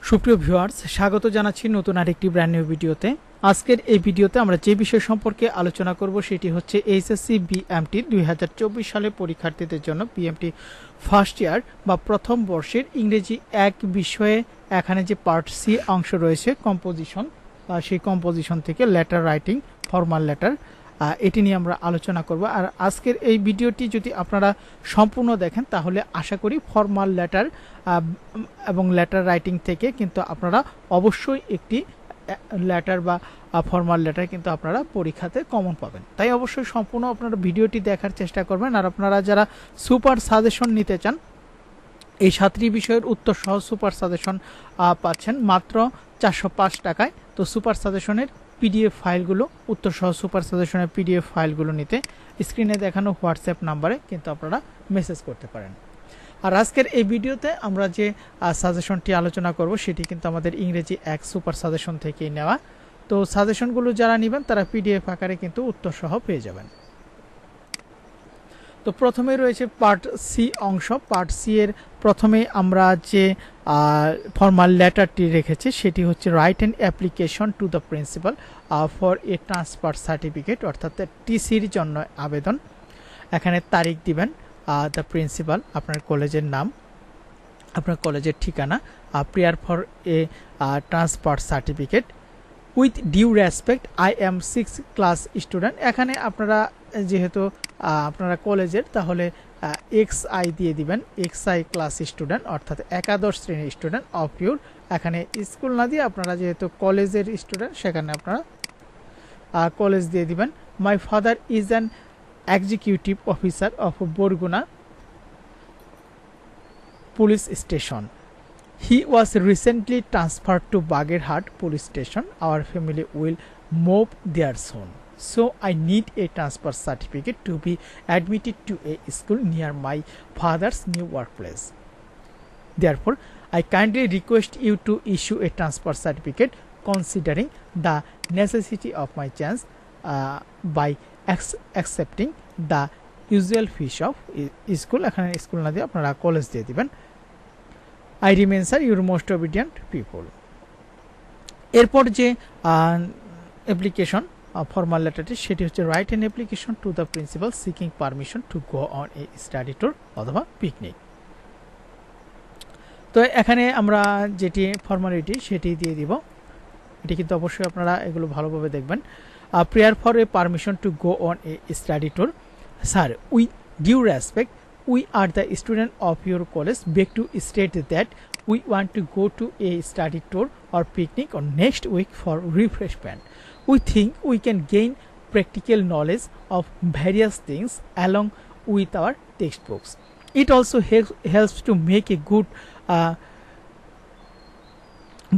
সুপ্রিয় ভিউয়ার্স, স্বাগত জানাচ্ছি নতুন আরেকটি ব্র্যান্ড নিউ ভিডিওতে। আজকের এই ভিডিওতে আমরা যে বিষয় সম্পর্কে আলোচনা করব সেটি হচ্ছে এইচএসসি বিএমটি 2024 সালে পরীক্ষার্থীদের জন্য বিএমটি ফার্স্ট ইয়ার বা প্রথম বর্ষের ইংরেজি এক বিষয়ে এখানে যে পার্ট সি অংশ রয়েছে কম্পোজিশন, সেই কম্পোজিশন থেকে লেটার রাইটিং, ফর্মাল লেটার, এটি নিয়ে আমরা আলোচনা করব। আর আজকের এই ভিডিওটি যদি আপনারা সম্পূর্ণ দেখেন তাহলে আশা করি ফর্মাল লেটার এবং লেটার রাইটিং থেকে কিন্তু আপনারা অবশ্যই একটি লেটার বা ফর্মাল লেটার কিন্তু আপনারা পরীক্ষাতে কমন পাবেন। তাই অবশ্যই সম্পূর্ণ আপনারা ভিডিওটি দেখার চেষ্টা করবেন। আর আপনারা যারা সুপার সাজেশন নিতে চান, এই 7টি বিষয়ের উত্তর সহ সুপার সাজেশন পাচ্ছেন মাত্র 405 টাকায়। তো সুপার সাজেশনের পিডিএফ ফাইলগুলো, উত্তর সহ সুপার সাজেশনের পিডিএফ ফাইলগুলো নিতে স্ক্রিনে দেখানো হোয়াটসঅ্যাপ নাম্বারে কিন্তু আপনারা মেসেজ করতে পারেন। আর আজকের এই ভিডিওতে আমরা যে সাজেশনটি আলোচনা করব সেটি কিন্তু আমাদের ইংরেজি এক সুপার সাজেশন থেকেই নেওয়া। তো সাজেশনগুলো যারা নেবেন তারা পিডিএফ আকারে কিন্তু উত্তর সহ পেয়ে যাবেন। তো প্রথমে রয়েছে পার্ট সি অংশ। পার্ট সি এর প্রথমে আমরা যে ফর্মাল লেটারটি রেখেছি সেটি হচ্ছে write an application to the principal for a transfer certificate, অর্থাৎ টিসির জন্য আবেদন। এখানে তারিখ দিবেন, দ্য প্রিন্সিপাল, আপনার কলেজের নাম, আপনার কলেজের ঠিকানা, prayer for a transfer certificate with due respect, I am 6 class student. এখানে আপনারা যেহেতু আপনারা কলেজের, তাহলে XI দিয়ে দিবেন, XI ক্লাস স্টুডেন্ট, অর্থাৎ একাদশ শ্রেণীর স্টুডেন্ট অফ ইউর। এখানে স্কুল না দিয়ে আপনারা যেহেতু কলেজের স্টুডেন্ট সেখানে আপনারা কলেজ দিয়ে দিবেন। My father is an executive officer of Barguna police station. He was recently transferred to Bagherhat police station. Our family will move there soon. So I need a transfer certificate to be admitted to a school near my father's new workplace. Therefore, I kindly request you to issue a transfer certificate considering the necessity of my chance by accepting the usual fees of school. এখানে school না দিয়ে আপনারা college দিয়ে দিবেন। I remain, sir, your most obedient people. এরপর যে application formal লেটারটি সেটি হচ্ছে write an application to the principal seeking permission to go on a study tour অথবা পিকনিক। তো এখানে আমরা যেটি ফর্মালিটি সেটি দিয়ে দিব। এটি কিন্তু অবশ্যই আপনারা এগুলো ভালোভাবে দেখবেন। Prayer for a permission to go on a study tour. Sir, with due respect, we are the student of your college, beg to state that we want to go to a study tour or picnic on next week for refreshment. We think we can gain practical knowledge of various things along with our textbooks. It also helps to make a good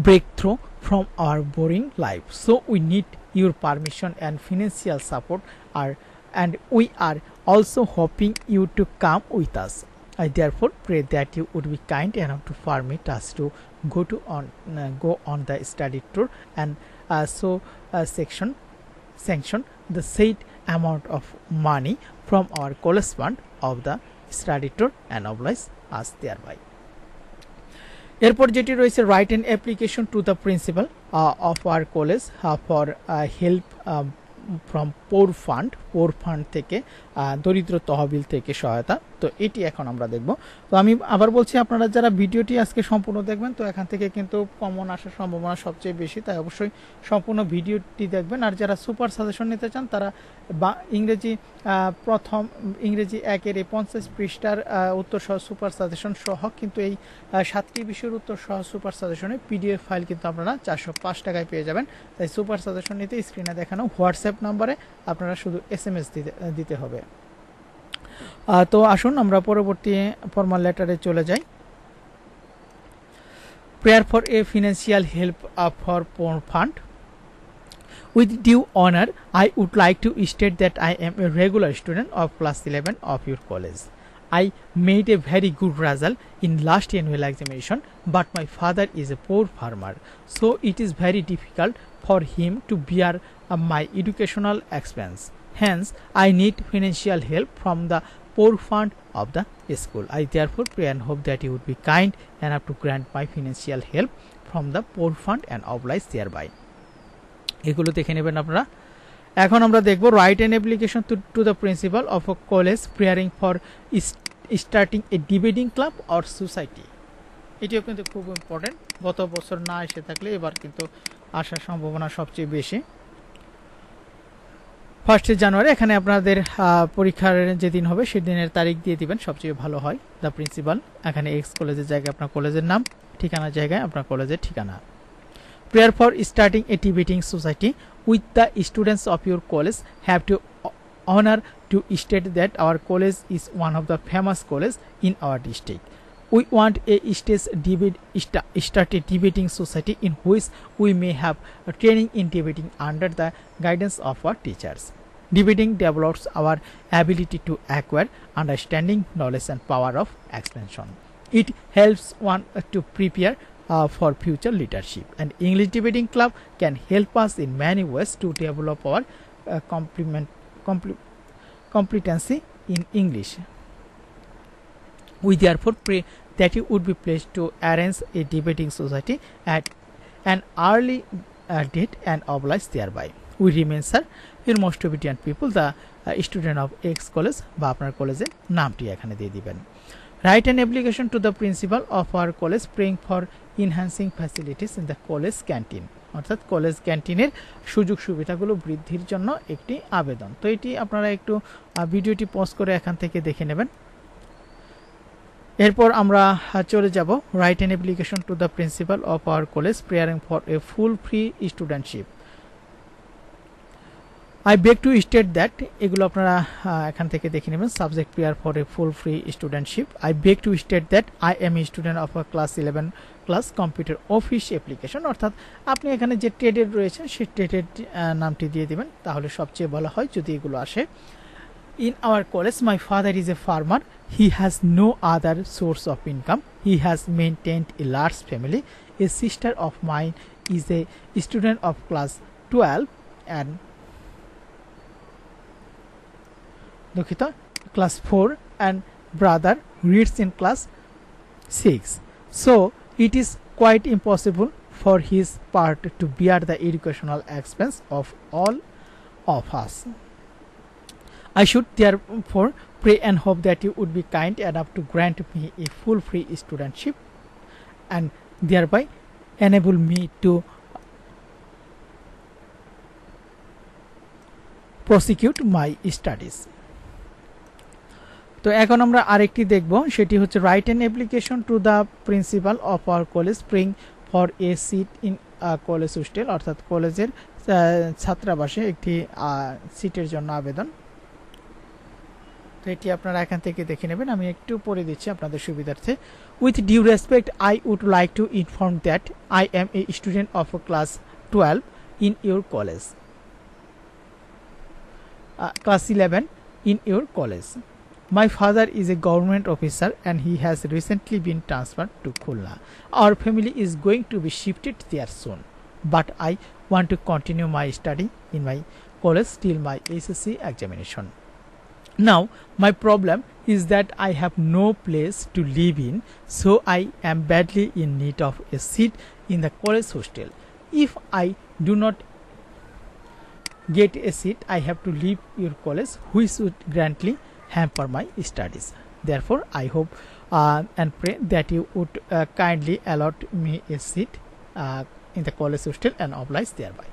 breakthrough from our boring life. So we need your permission and financial support, and we are also hoping you to come with us. I therefore pray that you would be kind enough to permit us to go on the study tour and sanction the said amount of money from our college fund of the study tour and oblige us thereby. এরপর যেটি রয়েছে write an application to the principal of our college for help from poor fund থেকে, দরিদ্র তহবিল থেকে সহায়তা। তো এটি এখন আমরা দেখব। তো আমি আবার বলছি, আপনারা যারা ভিডিওটি আজকে সম্পূর্ণ দেখবেন তো এখান থেকে কিন্তু কমন আসার সম্ভাবনা সবচেয়ে বেশি, তাই অবশ্যই সম্পূর্ণ ভিডিওটি দেখবেন। আর যারা সুপার সাজেশন নিতে চান তারা ইংরেজি একের এই 50 পৃষ্ঠার উত্তর সহ সুপার সাজেশন সহ কিন্তু এই 7টি বিষয়ের উত্তর সহ সুপার সাজেশনের পিডিএফ ফাইল কিন্তু আপনারা 405 টাকায় পেয়ে যাবেন। তাই সুপার সাজেশন নিতে স্ক্রিনে দেখানো হোয়াটসঅ্যাপ নাম্বারে আপনারা শুধু SMS দিতে হবে। তো আসুন আমরা পরবর্তী ফর্মাল লেটারে চলে যাই। Prayer for A financial help for poor fund. With due honor, I would like to state that I am a regular student of class 11 of your college. I made a very good result in last annual examination, but my father is a poor farmer, so it is very difficult for him to bear my educational expense. Hence, I need financial help from the poor fund of the school. I therefore pray and hope that you would be kind enough to grant my financial help from the poor fund and oblige thereby. এগুলো দেখে নেবেন আপনারা। এখন আমরা দেখব write an application to the principal of a college praying for starting a debating club or society. এটিও কিন্তু খুব ইম্পর্টেন্ট, গত বছর না এসে থাকলে এবার কিন্তু আসার সম্ভাবনা সবচেয়ে বেশি। 1 জানুয়ারি এখানে আপনাদের পরীক্ষার যেদিন হবে সেদিনের তারিখ দিয়ে দিবেন, সবচেয়ে ভালো হয়। দ্য প্রিন্সিপাল, এখানে এক্স কলেজের জায়গায় আপনার কলেজের নাম, ঠিকানার জায়গায় আপনার কলেজের ঠিকানা। Prayer for starting a debating society with the students of your college have to honor to state that our college is one of the famous colleges in our district. We want a start a debating society in which we may have a training in debating under the guidance of our teachers. Debating develops our ability to acquire understanding, knowledge and power of expansion. It helps one to prepare for future leadership, and English Debating Club can help us in many ways to develop our competency in English. We therefore pray that you would be pleased to arrange a debating society at an early date and oblige thereby. We remain, sir, your most obedient people, the student of X college বা আপনার কলেজের নামটি এখানে দিয়ে দিবেন। Write an application to the principal of our college praying for enhancing facilities in the college canteen, অর্থাৎ college ক্যান্টিনের সুযোগ সুবিধাগুলো বৃদ্ধির জন্য একটি আবেদন। তো এটি আপনারা একটু ভিডিওটি পজ করে এখান থেকে দেখে নেবেন। এরপর আমরা চলে যাব write an application to the principal of our college praying for a full free studentship. I beg to state that এগুলো আপনারা এখান থেকে দেখে নেবেন। Subject prayer for a full free studentship. I beg to state that I am a student of a class 11 class computer office application, অর্থাৎ আপনি এখানে যে ট্রেডের রয়েছে সেই ট্রেডের নামটি দিয়ে দিবেন, তাহলে সবচেয়ে ভালো হয় যদি এগুলো আসে। In our college my father is a farmer. He has no other source of income. He has maintained a large family. A sister of mine is a student of class 12 and class 4 and brother reads in class 6. So it is quite impossible for his part to bear the educational expense of all of us. I should therefore pray and hope that you would be kind enough to grant me a full free studentship and thereby enable me to prosecute my studies. তো এখন আমরা আরেকটি দেখব, সেটি হচ্ছে write an application to the principal of our college praying for a seat in college hostel, অর্থাৎ কলেজের ছাত্রাবাসে একটি সিটের জন্য আবেদন। তো এটি আপনারা এখান থেকে দেখে নেবেন, আমি একটু পড়ে দিচ্ছি আপনাদের সুবিধার্থে। With due respect I would like to inform that I am a student of class 12 in your college, class 11 in your college. My father is a government officer and he has recently been transferred to Khulna. Our family is going to be shifted there soon, but I want to continue my study in my college till my SSC examination. Now my problem is that I have no place to live in, so I am badly in need of a seat in the college hostel. If I do not get a seat, I have to leave your college, which would greatly hamper my studies. Therefore I hope and pray that you would kindly allot me a seat in the college hostel and oblige thereby.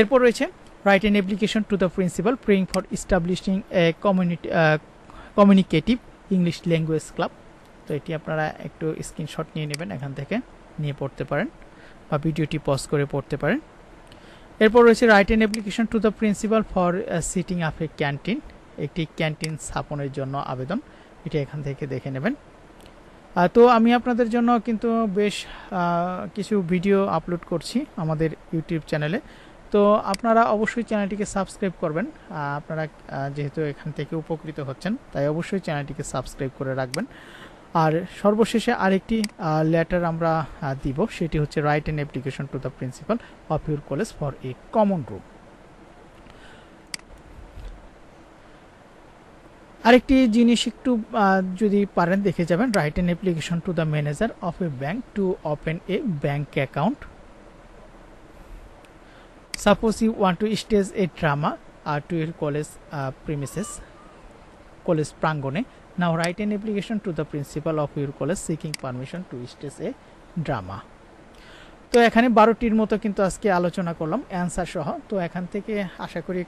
এরপর রয়েছে write an application to the principal praying for establishing a communicative English language club. তো এটি আপনারা একটু screenshot নিয়ে নেবেন, এখান থেকে নিয়ে পড়তে পারেন বা ভিডিওটি পজ করে পড়তে পারেন। এরপর রয়েছে write an application to the principal for setting up a canteen, একটি ক্যান্টিন স্থাপনের জন্য আবেদন, এটা এখান থেকে দেখে নেবেন। তো আমি আপনাদের জন্য কিন্তু বেশ কিছু ভিডিও আপলোড করছি আমাদের ইউটিউব চ্যানেলে, তো আপনারা অবশ্যই চ্যানেলটিকে সাবস্ক্রাইব করবেন। আপনারা যেহেতু এখান থেকে উপকৃত হচ্ছেন তাই অবশ্যই চ্যানেলটিকে সাবস্ক্রাইব করে রাখবেন। আর সর্বশেষে আরেকটি লেটার আমরা দিব, সেটি হচ্ছে write an application to the principal of your college for a common room. আরেকটি জিনিস একটু যদি পারেন দেখে যাবেন, write an application to the manager of a bank to open a bank account. Suppose you want to stage a drama to your college premises, college প্রাঙ্গণে। Now write an application to the principal of your college seeking permission to stage a drama. তো এখানে 12টির মতো কিন্তু আজকে আলোচনা করলাম answer সহ। তো এখান থেকে আশা করি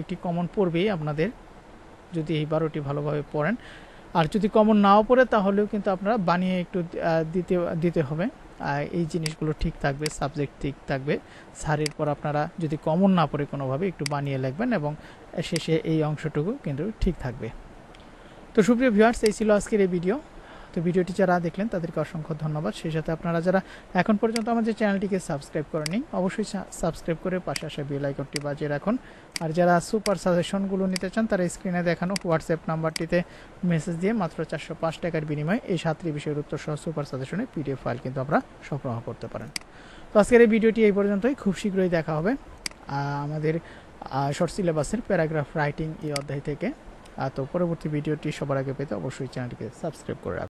একটি কমন পড়বেই আপনাদের, যদি এই 12টি ভালোভাবে পড়েন। আর যদি কমন নাও পড়ে তাহলেও কিন্তু আপনারা বানিয়ে একটু দিতে হবে। এই জিনিসগুলো ঠিক থাকবে, সাবজেক্ট ঠিক থাকবে। স্যারের পর আপনারা যদি কমন না পড়ে কোনোভাবে একটু বানিয়ে লিখবেন এবং শেষে এই অংশটুকু কিন্তু ঠিক থাকবে। তো সুপ্রিয় ভিউয়ার্স, এই ছিল আজকের এই ভিডিও। তো ভিডিওটি যারা দেখলেন তাদেরকে অসংখ্য ধন্যবাদ। সেই সাথে আপনারা যারা এখন পর্যন্ত আমাদের চ্যানেলটিকে সাবস্ক্রাইব করেনি, অবশ্যই সাবস্ক্রাইব করে পাশে আসা বেল আইকনটি বাজিয়ে রাখুন। আর যারা সুপার সাজেশনগুলো নিতে চান তারা স্ক্রিনে দেখানো হোয়াটসঅ্যাপ নাম্বারটিতে মেসেজ দিয়ে মাত্র 405 টাকার বিনিময়ে এই 7টি বিষয়ের উত্তর সহ সুপার সাজেশনের পিডিএফ ফাইল কিন্তু আপনারা সংগ্রহ করতে পারেন। তো আজকের এই ভিডিওটি এই পর্যন্তই। খুব শীঘ্রই দেখা হবে আমাদের শর্ট সিলেবাসের প্যারাগ্রাফ রাইটিং এই অধ্যায় থেকে। তো পরবর্তী ভিডিওটি সবার আগে পেতে অবশ্যই চ্যানেলটিকে সাবস্ক্রাইব করে রাখুন।